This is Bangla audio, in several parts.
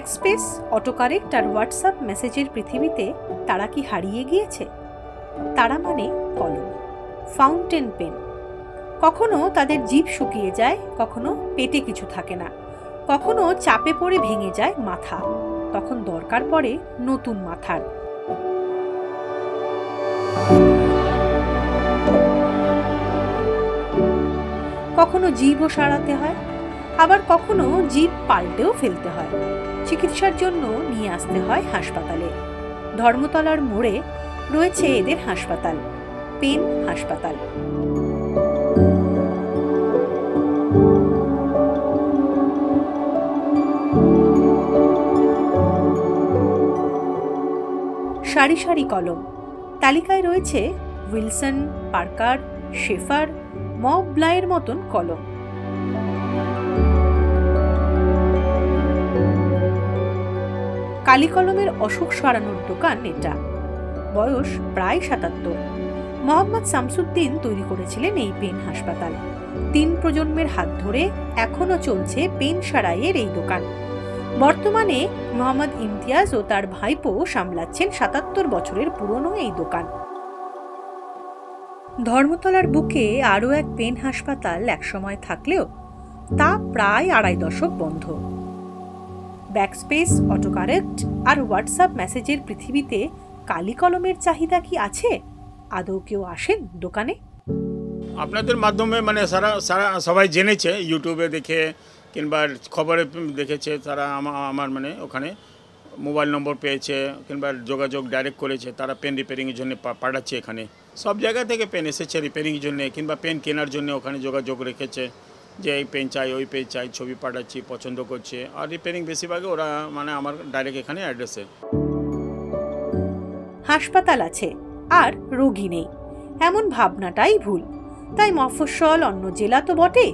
ব্যাকস্পেস, অটোকারেক্ট আর হোয়াটসঅ্যাপ মেসেজের পৃথিবীতে তারা কি হারিয়ে গিয়েছে? তারা মানে কলম, ফাউন্টেন পেন। কখনো তাদের জিভ শুকিয়ে যায়, কখনো পেটে কিছু থাকে না, কখনো চাপে পড়ে ভেঙে যায় মাথা, তখন দরকার পড়ে নতুন মাথার। কখনো জিভও সারাতে হয়, আবার কখনো জিভ পাল্টেও ফেলতে হয়। চিকিৎসার জন্য নিয়ে আসতে হয় হাসপাতালে। ধর্মতলার মোড়ে রয়েছে এদের হাসপাতাল, পেন হাসপাতাল। সারি সারি কলম, তালিকায় রয়েছে উইলসন, পার্কার, শেফার, মব ব্লায়ের মতন কলম। কালি কলমের অসুখ সরানোর দোকান এটা। বয়স প্রায় ৭৭। মোহাম্মদ শামসুদ্দিন তৈরি করেছিলেন এই পেন হাসপাতাল। ৩ প্রজন্মের হাত ধরে এখনো চলছে পেন সারাইয়ের এই দোকান। বর্তমানে মোহাম্মদ ইমতিয়াজ ও তার ভাইপো সামলাচ্ছেন ৭৭ বছরের পুরনো এই দোকান। ধর্মতলার বুকে আরও এক পেন হাসপাতাল একসময় থাকলেও তা প্রায় ২.৫ দশক বন্ধ। ব্যাকস্পেস, অটোকারেক্ট আর হোয়াটসঅ্যাপ মেসেজের পৃথিবীতে কালি কলমের চাহিদা কি আছে? আদৌ কেউ আসেন দোকানে? আপনাদের মাধ্যমে মানে সবাই জেনেছে, ইউটিউবে দেখে কিংবা খবরে দেখেছে, তারা আমার মানে ওখানে মোবাইল নম্বর পেয়েছে কিংবা যোগাযোগ ডাইরেক্ট করেছে, তারা পেন রিপেয়ারিংয়ের জন্য পাঠাচ্ছে। এখানে সব জায়গা থেকে পেন এসেছে রিপেয়ারিংয়ের জন্য কিংবা পেন কেনার জন্য ওখানে যোগাযোগ রেখেছে যে এই পেন চাই, ওই পেন চাই, ছবি পাঠাচ্ছি, পছন্দ করছে। আর রিপেয়ারিং বেশিরভাগে ওরা মানে আমার ডাইরেক্ট এখানে অ্যাড্রেসে। হাসপাতাল আছে আর রোগী নেই, এমন ভাবনাটাই ভুল। তাই মফস্বল, অন্য জেলা তো বটে,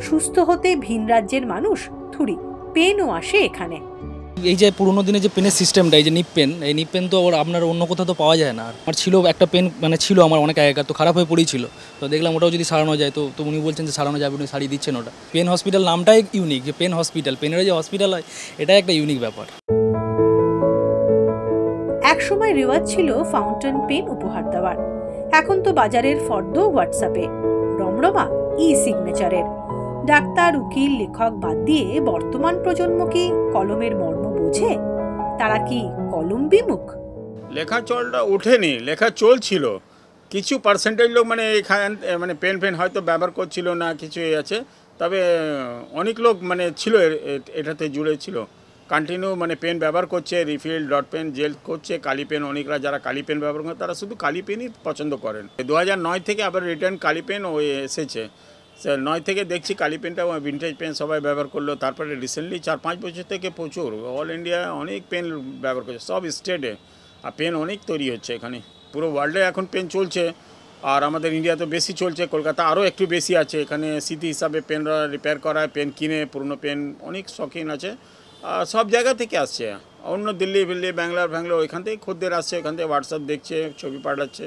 সুস্থ হতে ভিন রাজ্যের মানুষ থুড়ি পেনও আসে এখানে। এই যে পুরোনো দিনে যে পেনের সিস্টেমটা, এই যে নিপ পেন, এই নিপ পেন তো আপনার অন্য কোথাও তো পাওয়া যায় না। আমার ছিল একটা পেন, মানে ছিল আমার অনেক আগেকার, তো খারাপ হয়ে পড়েছিল। তো দেখলাম ওটাও যদি সারানো যায়, তো উনি বলছেন যে সারানো যাবে, উনি সারিয়ে দিচ্ছেন ওটা। পেন হসপিটাল নামটাই ইউনিক, যে পেন হসপিটাল, পেনের যে হসপিটাল হয়, এটাই একটা ইউনিক ব্যাপার। একসময় রেওয়াজ ছিল ফাউন্টেন পেন উপহার দেওয়ার, এখন তো বাজারের ফর্দ হোয়াটসঅ্যাপে, রমরমা ই সিগনেচারের। ডাক্তার, উকিল, লেখক বাদ দিয়ে বর্তমান প্রজন্ম কি কলমের মর্ম বোঝে? তারা কি কলম বিমুখ? লেখা চলটা ওঠেনি, লেখা চলছিল। কিছু পার্সেন্টেজ লোক মানে মানে পেন হয়তো ব্যবহার করছিল না, কিছু আছে। তবে অনেক লোক মানে ছিল এটাতে জুড়ে ছিল, কন্টিনিউ মানে পেন ব্যবহার করছে, রিফিল, ডট পেন, জেল করছে। কালি পেন, অনেকরা যারা কালি পেন ব্যবহার করে তারা শুধু কালি পেনই পছন্দ করেন। ২০০৯ থেকে আবার রিটার্ন কালি পেন ওই এসেছে। ৯ থেকে দেখছি কালি পেনটা ভিন্টেজ পেন সবাই ব্যবহার করলো। তারপরে রিসেন্টলি ৪-৫ বছর থেকে প্রচুর অল ইন্ডিয়া অনেক পেন ব্যবহার করছে, সব স্টেটে। আর পেন অনেক তৈরি হচ্ছে এখানে, পুরো ওয়ার্ল্ডে এখন পেন চলছে। আর আমাদের ইন্ডিয়াতে বেশি চলছে, কলকাতা আরও একটু বেশি আছে। এখানে স্মৃতি হিসাবে পেনরা রিপেয়ার করায়, পেন কিনে, পুরনো পেন অনেক শৌখিন আছে। সব জায়গা থেকে আসছে, অন্য দিল্লি ব্যাঙ্গালোর ওইখান থেকে খদ্দের আসছে, ওখান থেকে হোয়াটসঅ্যাপ দেখছে, ছবি পাঠাচ্ছে।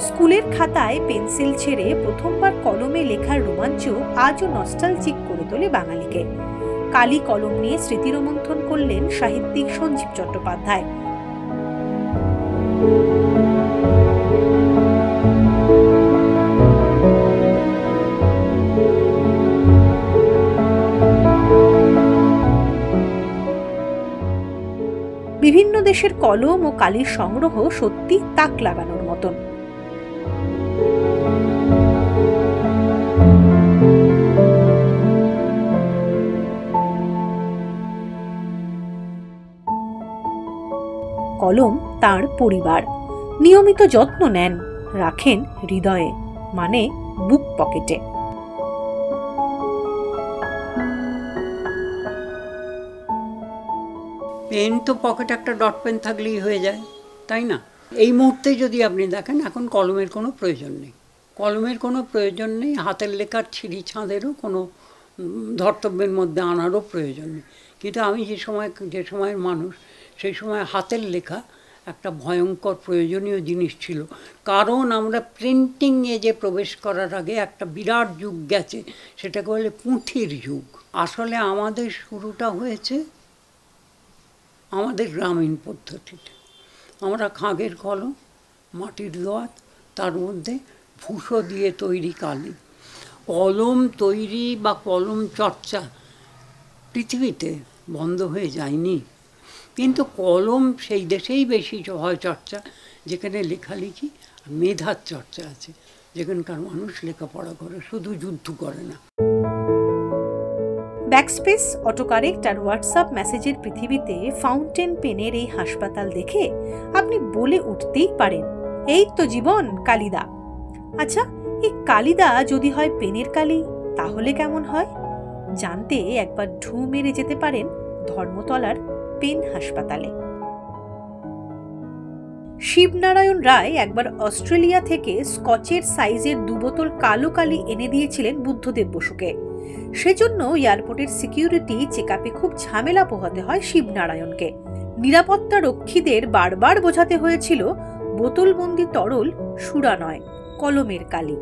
স্কুলের খাতায় পেন্সিল ছেড়ে প্রথমবার কলমে লেখার রোমাঞ্চ আজও নস্টালজিক করে তোলে বাঙালিকে। কালি কলম নিয়ে স্মৃতিরোমন্থন করলেন সাহিত্যিক সঞ্জীব চট্টোপাধ্যায়। বিভিন্ন দেশের কলম ও কালির সংগ্রহ সত্যি তাক লাগানোর মতন। কলম তার পরিবার, নিয়মিত যত্ন নেন, রাখেন হৃদয়ে, মানে বুক পকেটে। পেন তো পকেটে একটা ডট পেন থাকলেই হয়ে যায়, তাই না? এই মুহূর্তে যদি আপনি দেখেন, এখন কলমের কোনো প্রয়োজন নেই, কলমের কোনো প্রয়োজন নেই, হাতের লেখার ছিঁড়ি ছাঁদেরও কোনো ধর্তব্যের মধ্যে আনারও প্রয়োজন নেই। কিন্তু আমি যে সময়ের মানুষ, সেই সময় হাতের লেখা একটা ভয়ঙ্কর প্রয়োজনীয় জিনিস ছিল, কারণ আমরা প্রিন্টিংয়ে যে প্রবেশ করার আগে একটা বিরাট যুগ গেছে, সেটাকে বলে পুঁথির যুগ। আসলে আমাদের শুরুটা হয়েছে আমাদের গ্রামীণ পদ্ধতিতে। আমরা খাগের কলম, মাটির দোয়াত, তার মধ্যে ভুষো দিয়ে তৈরি কালি। কলম তৈরি বা কলম চর্চা পৃথিবীতে বন্ধ হয়ে যায়নি, কিন্তু কলম সেই দেশেই বেশি হয় চর্চা যেখানে লেখালেখি আর মেধার চর্চা আছে, যেখানকার মানুষ লেখাপড়া করে, শুধু যুদ্ধ করে না। ব্যাকস্পেস, অটোকারেক্ট আর হোয়াটসঅ্যাপ মেসেজের পৃথিবীতে ফাউন্টেন পেনের এই হাসপাতাল দেখে আপনি বলে উঠতেই পারেন, এই তো জীবন কালিদা। আচ্ছা, এই কালিদা যদি হয় পেনের কালি, তাহলে কেমন হয়? জানতে একবার ঢু মেরে যেতে পারেন ধর্মতলার পেন হাসপাতালে। শিবনারায়ণ রায় একবার অস্ট্রেলিয়া থেকে স্কচের সাইজের 2 বোতল কালো কালি এনে দিয়েছিলেন বুদ্ধদেব বসুকে। সেজন্য এয়ারপোর্টের সিকিউরিটি চেকআপে খুব ঝামেলা পোহাতে হয় শিবনারায়ণকে। নিরাপত্তা রক্ষীদের বারবার বোঝাতে হয়েছিল বোতলবন্দি তরল সুরা নয়, কলমের কালি।